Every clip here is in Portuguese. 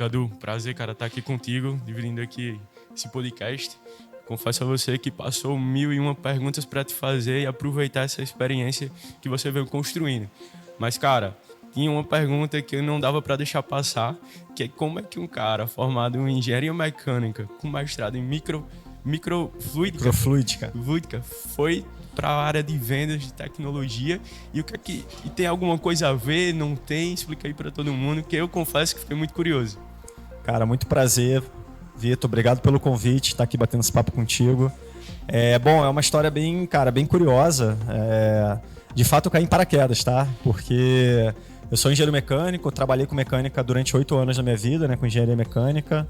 Cadu, prazer, cara, estar aqui contigo, dividindo aqui esse podcast. Confesso a você que passou 1001 perguntas para te fazer e aproveitar essa experiência que você veio construindo. Mas, cara, tinha uma pergunta que eu não dava para deixar passar, que é como é que um cara formado em engenharia mecânica, com mestrado em microfluídica foi para a área de vendas de tecnologia e o que é que e tem alguma coisa a ver, não tem? Explica aí para todo mundo, que eu confesso que fiquei muito curioso. Cara, muito prazer, Vitor, obrigado pelo convite, estar aqui batendo esse papo contigo. É uma história bem curiosa. De fato, eu caí em paraquedas, tá? Porque eu sou engenheiro mecânico, trabalhei com mecânica durante 8 anos da minha vida, né, com engenharia mecânica.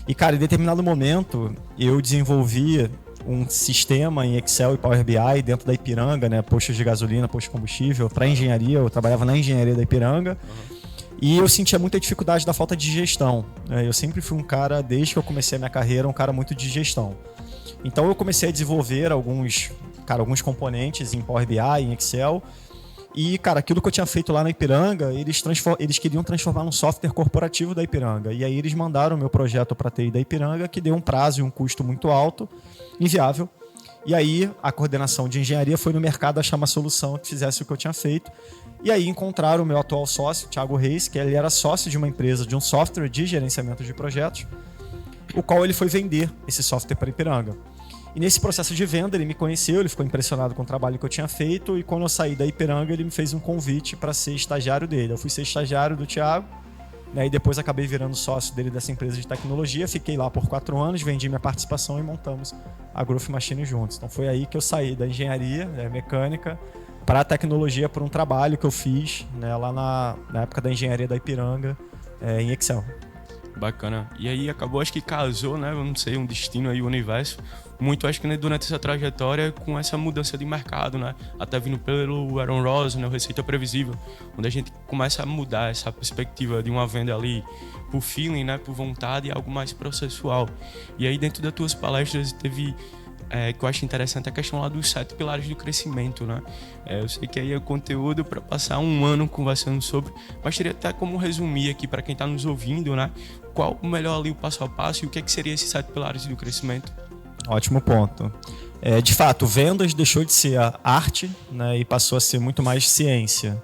E, cara, em determinado momento, eu desenvolvi um sistema em Excel e Power BI dentro da Ipiranga, né, postos de gasolina, postos de combustível, para engenharia. Eu trabalhava na engenharia da Ipiranga. E eu sentia muita dificuldade da falta de gestão. Eu sempre fui um cara, desde que eu comecei a minha carreira, um cara muito de gestão. Então eu comecei a desenvolver alguns componentes em Power BI, em Excel. E, cara, aquilo que eu tinha feito lá na Ipiranga, eles queriam transformar num software corporativo da Ipiranga. E aí eles mandaram o meu projeto para a TI da Ipiranga, que deu um prazo e um custo muito alto, inviável. E aí a coordenação de engenharia foi no mercado achar uma solução que fizesse o que eu tinha feito. E aí encontraram o meu atual sócio, Thiago Reis, que ele era sócio de uma empresa, de um software de gerenciamento de projetos, o qual ele foi vender esse software para a Ipiranga. E nesse processo de venda ele me conheceu, ele ficou impressionado com o trabalho que eu tinha feito e quando eu saí da Ipiranga ele me fez um convite para ser estagiário dele. Eu fui ser estagiário do Thiago, né, e depois acabei virando sócio dele dessa empresa de tecnologia, fiquei lá por 4 anos, vendi minha participação e montamos a Growth Machine juntos. Então foi aí que eu saí da engenharia, né, mecânica, para a tecnologia, por um trabalho que eu fiz, né, lá na época da engenharia da Ipiranga, em Excel. Bacana. E aí acabou, acho que casou, né? Eu não sei, um destino aí, o universo. Muito, acho que né, durante essa trajetória, com essa mudança de mercado, né? Até vindo pelo Aaron Ross, né? O Receita Previsível, onde a gente começa a mudar essa perspectiva de uma venda ali por feeling, né? Por vontade e algo mais processual. E aí dentro das tuas palestras teve... que eu acho interessante a questão lá dos 7 pilares do crescimento, né? Eu sei que aí é conteúdo para passar um ano conversando sobre, mas teria até como resumir aqui para quem está nos ouvindo, né? Qual o melhor ali, o passo a passo e o que seria esses 7 pilares do crescimento? Ótimo ponto. De fato, vendas deixou de ser a arte, né, e passou a ser muito mais ciência.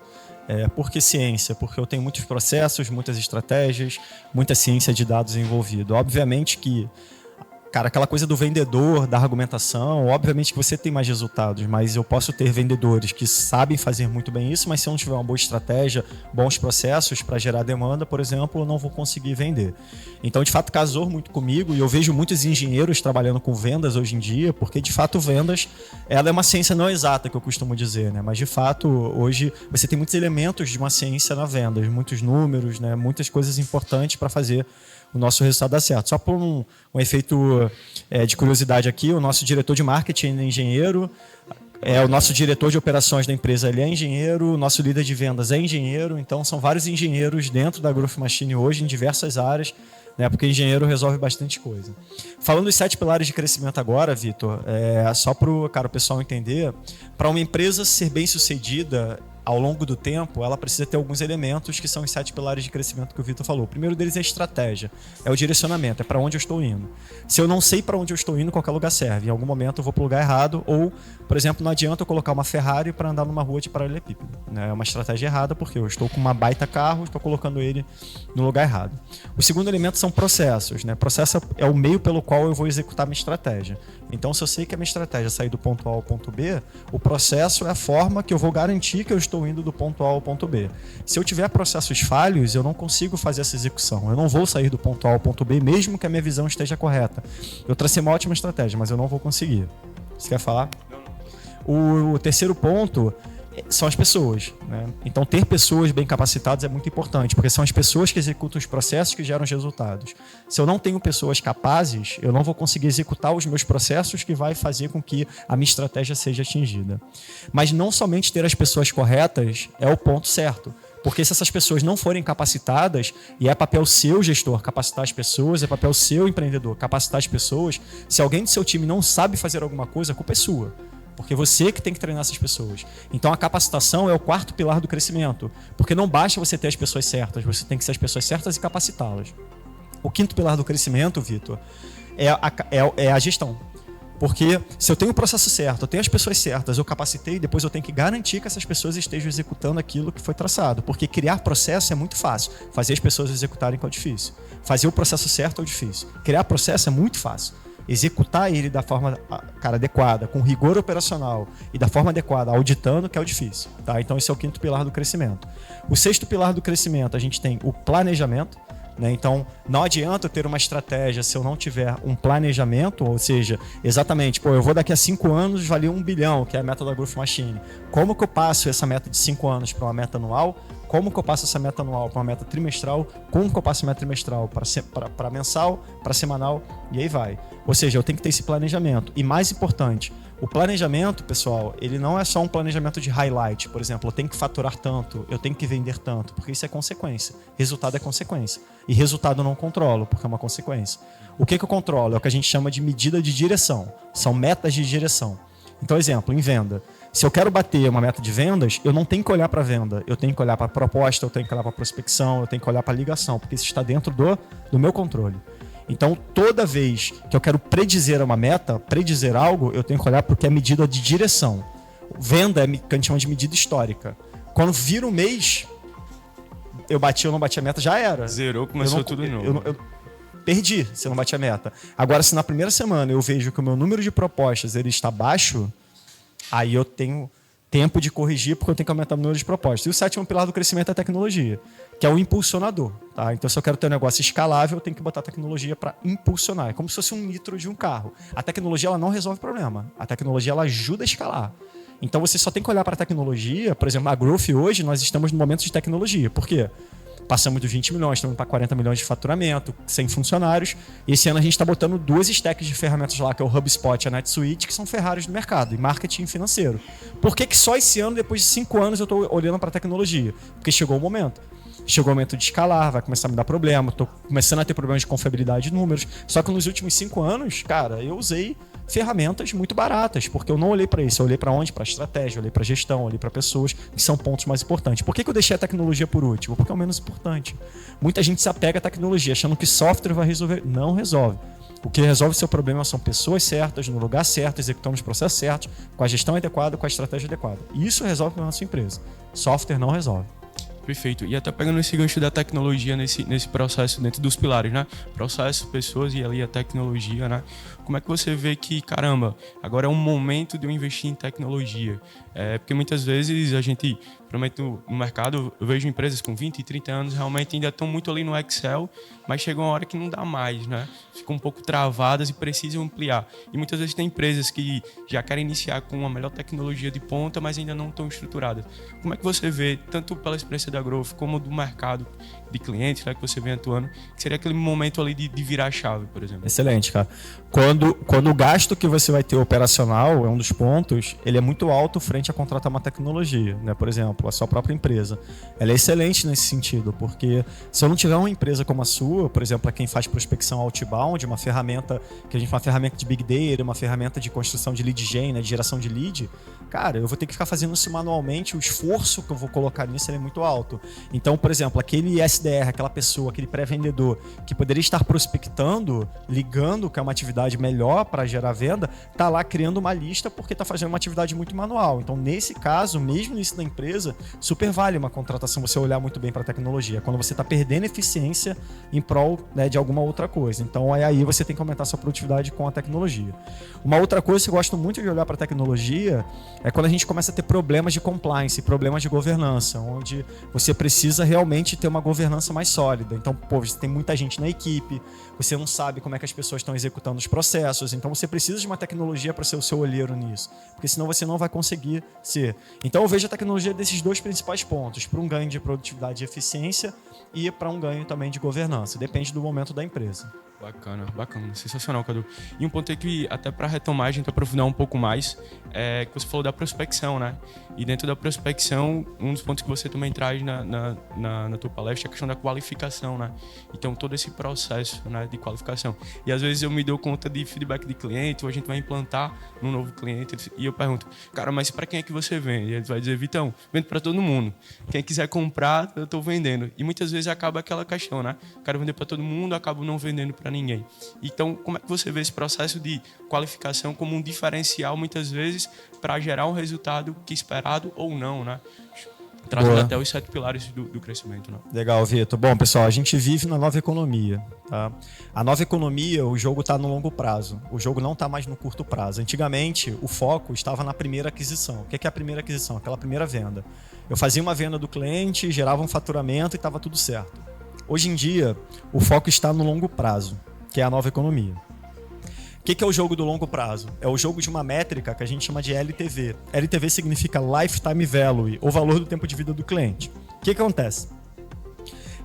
Por que ciência? Porque eu tenho muitos processos, muitas estratégias, muita ciência de dados envolvido. Obviamente que, cara, aquela coisa do vendedor, da argumentação, obviamente que você tem mais resultados, mas eu posso ter vendedores que sabem fazer muito bem isso, mas se eu não tiver uma boa estratégia, bons processos para gerar demanda, por exemplo, eu não vou conseguir vender. Então, de fato, casou muito comigo e eu vejo muitos engenheiros trabalhando com vendas hoje em dia, porque, de fato, vendas, ela é uma ciência não exata, que eu costumo dizer, né? Mas, de fato, hoje você tem muitos elementos de uma ciência na vendas, muitos números, né? Muitas coisas importantes para fazer o nosso resultado dar certo. Só por um efeito de curiosidade aqui, o nosso diretor de marketing é engenheiro, o nosso diretor de operações da empresa ele é engenheiro, o nosso líder de vendas é engenheiro, então são vários engenheiros dentro da Growth Machine hoje, em diversas áreas, né, porque engenheiro resolve bastante coisa. Falando dos 7 pilares de crescimento agora, Vitor, só para o pessoal entender, para uma empresa ser bem sucedida ao longo do tempo, ela precisa ter alguns elementos que são os 7 pilares de crescimento que o Vitor falou. O primeiro deles é a estratégia, é o direcionamento, é para onde eu estou indo. Se eu não sei para onde eu estou indo, qualquer lugar serve. Em algum momento eu vou para o lugar errado, ou, por exemplo, não adianta eu colocar uma Ferrari para andar numa rua de paralelepípedo. É uma estratégia errada, porque eu estou com uma baita carro, estou colocando ele no lugar errado. O segundo elemento são processos, né? Processo é o meio pelo qual eu vou executar minha estratégia. Então, se eu sei que a minha estratégia é sair do ponto A ao ponto B, o processo é a forma que eu vou garantir que eu estou indo do ponto A ao ponto B. Se eu tiver processos falhos, eu não consigo fazer essa execução. Eu não vou sair do ponto A ao ponto B, mesmo que a minha visão esteja correta. Eu tracei uma ótima estratégia, mas eu não vou conseguir. Você quer falar? O terceiro ponto são as pessoas, né? Então, ter pessoas bem capacitadas é muito importante, porque são as pessoas que executam os processos que geram os resultados. Se eu não tenho pessoas capazes, eu não vou conseguir executar os meus processos que vai fazer com que a minha estratégia seja atingida. Mas não somente ter as pessoas corretas é o ponto certo. Porque se essas pessoas não forem capacitadas, e é papel seu, gestor, capacitar as pessoas, é papel seu, empreendedor, capacitar as pessoas, se alguém do seu time não sabe fazer alguma coisa, a culpa é sua. porque você que tem que treinar essas pessoas. Então a capacitação é o quarto pilar do crescimento, porque não basta você ter as pessoas certas, você tem que ser as pessoas certas e capacitá-las. O quinto pilar do crescimento, Vitor, é a gestão. Porque se eu tenho o processo certo, eu tenho as pessoas certas, eu capacitei, depois eu tenho que garantir que essas pessoas estejam executando aquilo que foi traçado. Porque criar processo é muito fácil. Fazer as pessoas executarem que é o difícil. Fazer o processo certo é o difícil. Criar processo é muito fácil. Executar ele da forma, adequada, com rigor operacional e da forma adequada, auditando, que é o difícil. Tá? Então esse é o quinto pilar do crescimento. O sexto pilar do crescimento, a gente tem o planejamento. Então, não adianta eu ter uma estratégia se eu não tiver um planejamento, ou seja, exatamente, eu vou daqui a 5 anos valer 1 bilhão, que é a meta da Growth Machine. Como que eu passo essa meta de 5 anos para uma meta anual? Como que eu passo essa meta anual para uma meta trimestral? Como que eu passo a meta trimestral para mensal, para semanal? E aí vai. Ou seja, eu tenho que ter esse planejamento. E mais importante, o planejamento, pessoal, ele não é só um planejamento de highlight. Por exemplo, eu tenho que faturar tanto, eu tenho que vender tanto, porque isso é consequência. Resultado é consequência. E resultado eu não controlo, porque é uma consequência. O que eu controlo? É o que a gente chama de medida de direção. São metas de direção. Então, exemplo, em venda. Se eu quero bater uma meta de vendas, eu não tenho que olhar para a venda. Eu tenho que olhar para a proposta, eu tenho que olhar para a prospecção, eu tenho que olhar para a ligação, porque isso está dentro do meu controle. Então, toda vez que eu quero predizer uma meta, predizer algo, eu tenho que olhar porque é medida de direção. Venda é o que a gente chama de medida histórica. Quando vira um mês, eu bati ou não bati a meta, já era. Zerou, começou tudo de novo. Eu perdi se eu não bati a meta. Agora, se na primeira semana eu vejo que o meu número de propostas ele está baixo, aí eu tenho tempo de corrigir porque eu tenho que aumentar o número de propostas. E o sétimo pilar do crescimento é a tecnologia, que é o impulsionador. Tá? Então, se eu quero ter um negócio escalável, eu tenho que botar a tecnologia para impulsionar. É como se fosse um nitro de um carro. A tecnologia ela não resolve o problema. A tecnologia ela ajuda a escalar. Então, você só tem que olhar para a tecnologia. Por exemplo, a Growth hoje, nós estamos no momento de tecnologia. Por quê? Passamos dos 20 milhões, estamos para 40 milhões de faturamento, 100 funcionários. E esse ano a gente está botando 2 stacks de ferramentas lá, que é o HubSpot e a NetSuite, que são Ferraris do mercado, e marketing financeiro. Por que só esse ano, depois de 5 anos, eu estou olhando para a tecnologia? Porque chegou o momento. Chegou o momento de escalar, vai começar a me dar problema, estou começando a ter problemas de confiabilidade de números. Só que nos últimos 5 anos, cara, eu usei ferramentas muito baratas, porque eu não olhei para isso, eu olhei para onde? Para estratégia, eu olhei para gestão, eu olhei para pessoas, que são pontos mais importantes. Por que eu deixei a tecnologia por último? Porque é o menos importante. Muita gente se apega à tecnologia, achando que software vai resolver. Não resolve. O que resolve o seu problema são pessoas certas, no lugar certo, executando os processos certos, com a gestão adequada, com a estratégia adequada. Isso resolve o problema da sua empresa. Software não resolve. Perfeito. E até pegando esse gancho da tecnologia nesse processo dentro dos pilares, né? Processo, pessoas e ali a tecnologia, né? Como é que você vê que, caramba, agora é um momento de eu investir em tecnologia? Porque muitas vezes a gente, provavelmente no mercado, eu vejo empresas com 20 e 30 anos realmente ainda estão muito ali no Excel, mas chega uma hora que não dá mais, né? Ficam um pouco travadas e precisam ampliar. E muitas vezes tem empresas que já querem iniciar com uma melhor tecnologia de ponta, mas ainda não estão estruturadas. Como é que você vê, tanto pela experiência da Growth como do mercado de clientes, né, que você vem atuando, que seria aquele momento ali de virar a chave, por exemplo? Excelente, cara. Quando o gasto que você vai ter operacional é um dos pontos, ele é muito alto frente a contratar uma tecnologia, né? Por exemplo, a sua própria empresa. Ela é excelente nesse sentido, porque se eu não tiver uma empresa como a sua, por exemplo, para quem faz prospecção outbound, uma ferramenta que a gente fala, uma ferramenta de Big Data, uma ferramenta de construção de lead gen, né, de geração de lead, cara, eu vou ter que ficar fazendo isso manualmente, o esforço que eu vou colocar nisso é muito alto. Então, por exemplo, aquele SDR, aquela pessoa, aquele pré-vendedor que poderia estar prospectando, ligando, que é uma atividade melhor para gerar venda, está lá criando uma lista porque está fazendo uma atividade muito manual. Então, nesse caso, mesmo nisso da empresa, super vale uma contratação você olhar muito bem para a tecnologia. Quando você está perdendo eficiência em prol, né, de alguma outra coisa. Então, aí você tem que aumentar a sua produtividade com a tecnologia. Uma outra coisa que eu gosto muito de olhar para a tecnologia é quando a gente começa a ter problemas de compliance, problemas de governança, onde você precisa realmente ter uma governança mais sólida. Então, você tem muita gente na equipe, você não sabe como é que as pessoas estão executando os processos, então você precisa de uma tecnologia para ser o seu olheiro nisso, porque senão você não vai conseguir ser. Então, eu vejo a tecnologia desses 2 principais pontos, para um ganho de produtividade e eficiência e para um ganho também de governança. Depende do momento da empresa. Bacana, bacana, sensacional, Cadu. E um ponto aí que, até para retomar, a gente aprofundar um pouco mais, é que você falou da prospecção, né? E dentro da prospecção, um dos pontos que você também traz na tua palestra é a questão da qualificação, né? Então, todo esse processo, né, de qualificação. E às vezes eu me dou conta de feedback de cliente, ou a gente vai implantar num novo cliente, e eu pergunto, cara, mas para quem é que você vende? E ele vai dizer, Vitão, vendo para todo mundo. Quem quiser comprar, eu estou vendendo. E muitas vezes acaba aquela questão, né? Quero vender para todo mundo, acabo não vendendo para ninguém. Então, como é que você vê esse processo de qualificação como um diferencial, muitas vezes, para gerar um resultado que esperado ou não, né? Trazendo até os 7 pilares do crescimento, né? Legal, Vitor. Bom, pessoal, a gente vive na nova economia, tá? A nova economia, o jogo está no longo prazo. O jogo não está mais no curto prazo. Antigamente, o foco estava na primeira aquisição. O que é a primeira aquisição? Aquela primeira venda. Eu fazia uma venda do cliente, gerava um faturamento e estava tudo certo. Hoje em dia, o foco está no longo prazo, que é a nova economia. O que é o jogo do longo prazo? É o jogo de uma métrica que a gente chama de LTV. LTV significa Lifetime Value, ou valor do tempo de vida do cliente. O que acontece?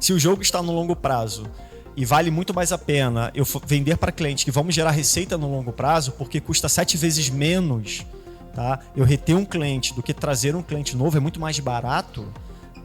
Se o jogo está no longo prazo e vale muito mais a pena eu vender para clientes que vão me gerar receita no longo prazo, porque custa 7 vezes menos, tá? Eu reter um cliente do que trazer um cliente novo, é muito mais barato,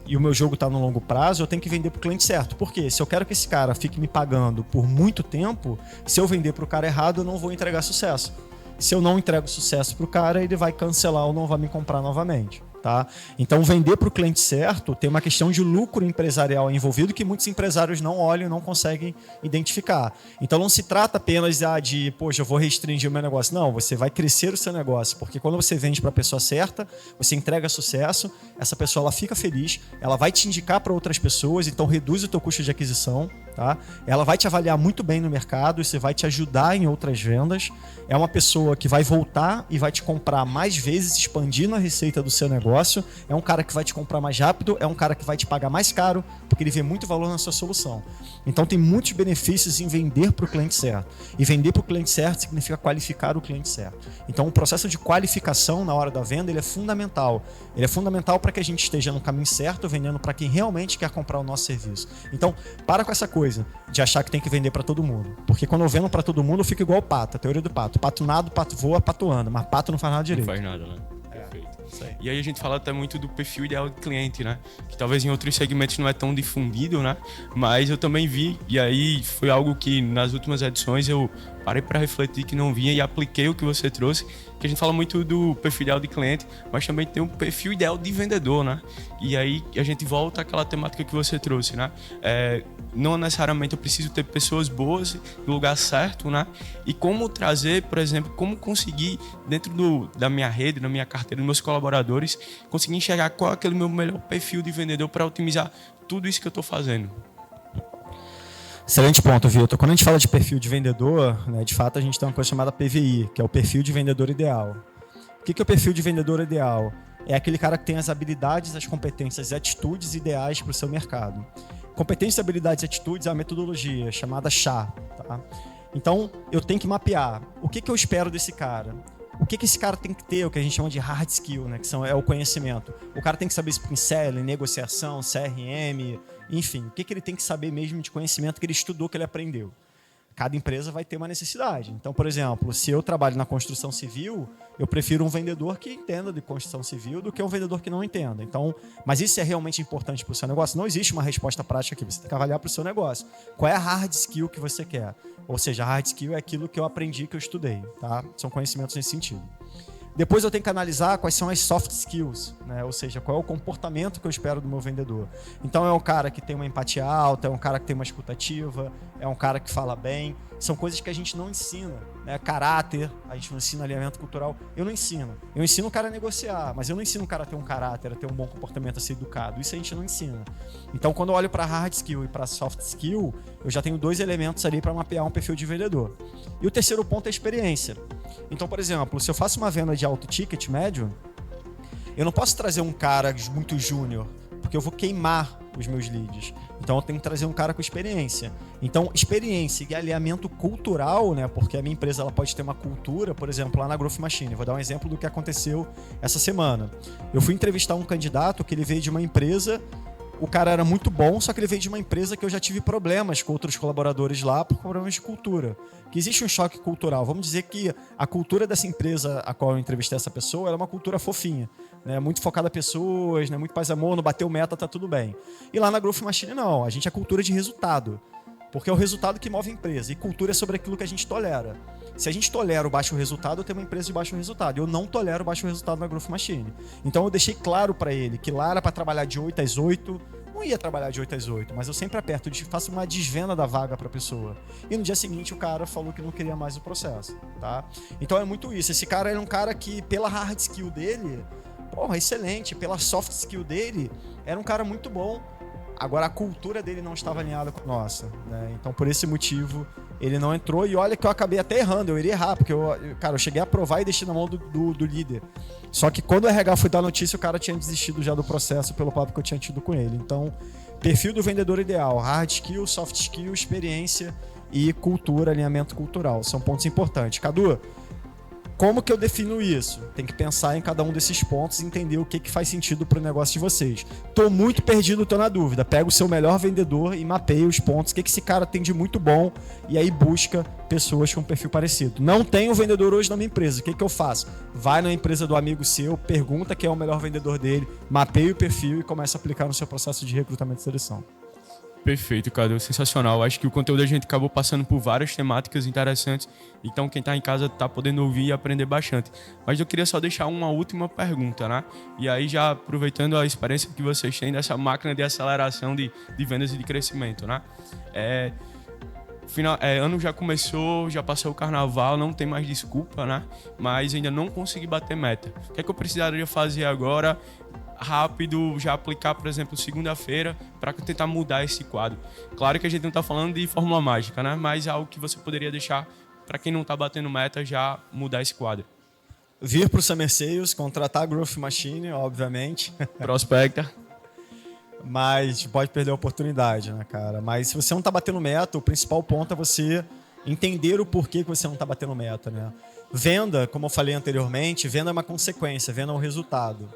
e o meu jogo está no longo prazo, eu tenho que vender para o cliente certo. Por quê? Se eu quero que esse cara fique me pagando por muito tempo, se eu vender para o cara errado, eu não vou entregar sucesso. Se eu não entrego sucesso para o cara, ele vai cancelar ou não vai me comprar novamente. Tá? Então, vender para o cliente certo tem uma questão de lucro empresarial envolvido que muitos empresários não olham e não conseguem identificar. Então, não se trata apenas de, poxa, eu vou restringir o meu negócio. Não, você vai crescer o seu negócio, porque quando você vende para a pessoa certa, você entrega sucesso, essa pessoa ela fica feliz, ela vai te indicar para outras pessoas, então reduz o teu custo de aquisição. Tá? Ela vai te avaliar muito bem no mercado, isso vai te ajudar em outras vendas. É uma pessoa que vai voltar e vai te comprar mais vezes, expandindo a receita do seu negócio. É um cara que vai te comprar mais rápido, é um cara que vai te pagar mais caro, porque ele vê muito valor na sua solução. Então tem muitos benefícios em vender para o cliente certo. E vender para o cliente certo significa qualificar o cliente certo. Então o processo de qualificação na hora da venda ele é fundamental. Ele é fundamental para que a gente esteja no caminho certo, vendendo para quem realmente quer comprar o nosso serviço. Então, para com essa coisa de achar que tem que vender para todo mundo. Porque quando eu vendo para todo mundo, eu fico igual o pato, a teoria do pato. Pato nada, pato voa, pato anda, mas pato não faz nada direito. Não faz nada, né? Perfeito. E aí a gente fala até muito do perfil ideal do cliente, né? Que talvez em outros segmentos não é tão difundido, né? Mas eu também vi, e aí foi algo que nas últimas edições eu parei para refletir que não vinha e apliquei o que você trouxe, que a gente fala muito do perfil ideal de cliente, mas também tem um perfil ideal de vendedor, né? E aí a gente volta àquela temática que você trouxe, né? Não necessariamente eu preciso ter pessoas boas no lugar certo, né? E como trazer, por exemplo, como conseguir dentro da minha rede, da minha carteira, dos meus colaboradores, conseguir enxergar qual é aquele meu melhor perfil de vendedor para otimizar tudo isso que eu estou fazendo. Excelente ponto, Vitor. Quando a gente fala de perfil de vendedor, né, de fato a gente tem uma coisa chamada PVI, que é o perfil de vendedor ideal. O que é o perfil de vendedor ideal? É aquele cara que tem as habilidades, as competências e atitudes ideais para o seu mercado. Competências, habilidades e atitudes é uma metodologia chamada CHA. Tá? Então, eu tenho que mapear o que eu espero desse cara. O que esse cara tem que ter, o que a gente chama de hard skill, né? É o conhecimento. O cara tem que saber sprint selling, negociação, CRM, enfim. O que ele tem que saber mesmo de conhecimento que ele estudou, que ele aprendeu. Cada empresa vai ter uma necessidade. Então, por exemplo, se eu trabalho na construção civil, eu prefiro um vendedor que entenda de construção civil do que um vendedor que não entenda. Então, mas isso é realmente importante para o seu negócio? Não existe uma resposta prática aqui. Você tem que avaliar para o seu negócio. Qual é a hard skill que você quer? Ou seja, a hard skill é aquilo que eu aprendi, que eu estudei. Tá? São conhecimentos nesse sentido. Depois eu tenho que analisar quais são as soft skills, né? Ou seja, qual é o comportamento que eu espero do meu vendedor. Então é um cara que tem uma empatia alta, é um cara que tem uma escuta ativa, é um cara que fala bem. São coisas que a gente não ensina, né? Caráter, a gente não ensina alinhamento cultural. Eu não ensino. Eu ensino o cara a negociar, mas eu não ensino o cara a ter um caráter, a ter um bom comportamento, a ser educado. Isso a gente não ensina. Então quando eu olho para hard skill e para soft skill, eu já tenho 2 elementos ali para mapear um perfil de vendedor. E o terceiro ponto é a experiência. Então, por exemplo, se eu faço uma venda de alto ticket médio, eu não posso trazer um cara muito júnior, porque eu vou queimar os meus leads. Então eu tenho que trazer um cara com experiência. Então, experiência e alinhamento cultural, né? Porque a minha empresa ela pode ter uma cultura, por exemplo, lá na Growth Machine. Vou dar um exemplo do que aconteceu essa semana. Eu fui entrevistar um candidato que ele veio de uma empresa o cara era muito bom, só que ele veio de uma empresa que eu já tive problemas com outros colaboradores lá por problemas de cultura. Que existe um choque cultural. Vamos dizer que a cultura dessa empresa a qual eu entrevistei essa pessoa era uma cultura fofinha, né? Muito focada em pessoas, né? Muito paz e amor, não bateu meta, tá tudo bem. E lá na Growth Machine não, a gente é cultura de resultado. Porque é o resultado que move a empresa. E cultura é sobre aquilo que a gente tolera. Se a gente tolera o baixo resultado, eu tenho uma empresa de baixo resultado. Eu não tolero o baixo resultado na Growth Machine. Então eu deixei claro para ele que lá era para trabalhar de 8 às 8. Não ia trabalhar de 8 às 8, mas eu sempre aperto, faço uma desvenda da vaga para a pessoa. E no dia seguinte o cara falou que não queria mais o processo. Tá? Então é muito isso. Esse cara era um cara que, pela hard skill dele, porra, excelente. Pela soft skill dele, era um cara muito bom. Agora, a cultura dele não estava alinhada com a nossa, né? Então, por esse motivo, ele não entrou. E olha que eu acabei até errando, eu iria errar, porque eu cheguei a aprovar e deixei na mão do líder. Só que quando o RH foi dar notícia, o cara tinha desistido já do processo pelo papo que eu tinha tido com ele. Então, perfil do vendedor ideal: hard skill, soft skill, experiência e cultura, alinhamento cultural. São pontos importantes. Cadu, como que eu defino isso? Tem que pensar em cada um desses pontos e entender o que faz sentido para o negócio de vocês. Tô muito perdido, tô na dúvida. Pega o seu melhor vendedor e mapeia os pontos. O que esse cara tem de muito bom e aí busca pessoas com perfil parecido. Não tenho vendedor hoje na minha empresa. O que eu faço? Vai na empresa do amigo seu, pergunta quem é o melhor vendedor dele, mapeia o perfil e começa a aplicar no seu processo de recrutamento e seleção. Perfeito, Cadu, sensacional. Acho que o conteúdo a gente acabou passando por várias temáticas interessantes, então quem está em casa está podendo ouvir e aprender bastante. Mas eu queria só deixar uma última pergunta, né? E aí já aproveitando a experiência que vocês têm dessa máquina de aceleração de vendas e de crescimento, né? Ano já começou, já passou o carnaval, não tem mais desculpa, né? Mas ainda não consegui bater meta. O que é que eu precisaria fazer agora? Rápido, já aplicar, por exemplo, segunda-feira, para tentar mudar esse quadro. Claro que a gente não está falando de fórmula mágica, né? Mas é algo que você poderia deixar para quem não está batendo meta já mudar esse quadro. Vir para o Summer Sales, contratar a Growth Machine, obviamente. Prospecta. Mas pode perder a oportunidade, né, cara? Mas se você não está batendo meta, o principal ponto é você entender o porquê que você não está batendo meta, né? Venda, como eu falei anteriormente, venda é uma consequência, venda é um resultado.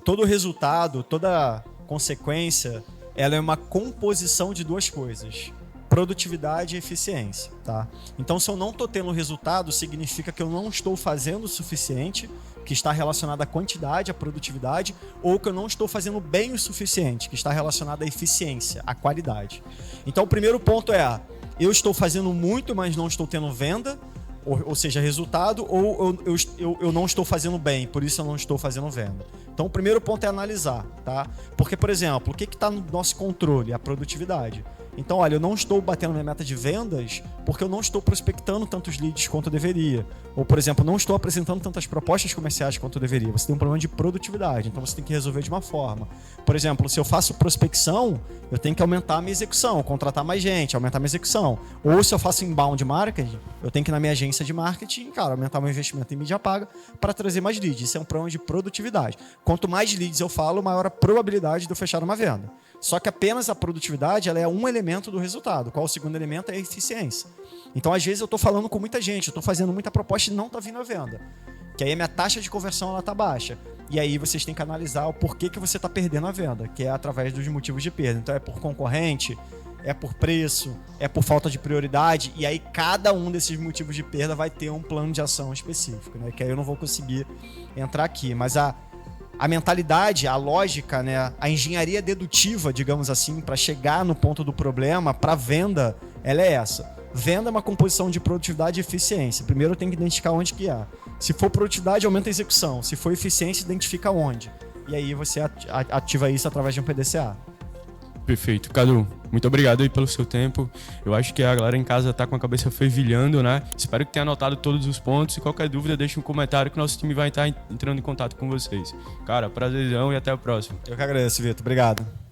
Todo resultado, toda consequência, ela é uma composição de duas coisas: produtividade e eficiência, tá? Então, se eu não estou tendo resultado, significa que eu não estou fazendo o suficiente, que está relacionado à quantidade, à produtividade, ou que eu não estou fazendo bem o suficiente, que está relacionado à eficiência, à qualidade. Então, o primeiro ponto é: eu estou fazendo muito, mas não estou tendo venda, ou seja, resultado, ou eu não estou fazendo bem, por isso eu não estou fazendo venda. Então, o primeiro ponto é analisar, tá? Porque, por exemplo, o que está no nosso controle? A produtividade. Então, olha, eu não estou batendo minha meta de vendas porque eu não estou prospectando tantos leads quanto eu deveria. Ou, por exemplo, não estou apresentando tantas propostas comerciais quanto eu deveria. Você tem um problema de produtividade, então você tem que resolver de uma forma. Por exemplo, se eu faço prospecção, eu tenho que aumentar a minha execução, contratar mais gente, aumentar a minha execução. Ou se eu faço inbound marketing, eu tenho que ir na minha agência de marketing, cara, aumentar meu investimento em mídia paga para trazer mais leads. Isso é um problema de produtividade. Quanto mais leads eu falo, maior a probabilidade de eu fechar uma venda. Só que apenas a produtividade ela é um elemento do resultado. Qual o segundo elemento? É a eficiência. Então, às vezes, eu estou falando com muita gente, eu estou fazendo muita proposta e não está vindo a venda. Que aí a minha taxa de conversão está baixa. E aí vocês têm que analisar o porquê que você está perdendo a venda, que é através dos motivos de perda. Então, é por concorrente, é por preço, é por falta de prioridade. E aí cada um desses motivos de perda vai ter um plano de ação específico, né? Que aí eu não vou conseguir entrar aqui. Mas a mentalidade, a lógica, né, a engenharia dedutiva, digamos assim, para chegar no ponto do problema, para venda, ela é essa. Venda é uma composição de produtividade e eficiência. Primeiro eu tenho que identificar onde que é. Se for produtividade, aumenta a execução. Se for eficiência, identifica onde. E aí você ativa isso através de um PDCA. Perfeito. Cadu, muito obrigado aí pelo seu tempo. Eu acho que a galera em casa tá com a cabeça fervilhando, né? Espero que tenha anotado todos os pontos. E qualquer dúvida, deixe um comentário que o nosso time vai estar entrando em contato com vocês. Cara, prazerzão e até a próxima. Eu que agradeço, Vitor. Obrigado.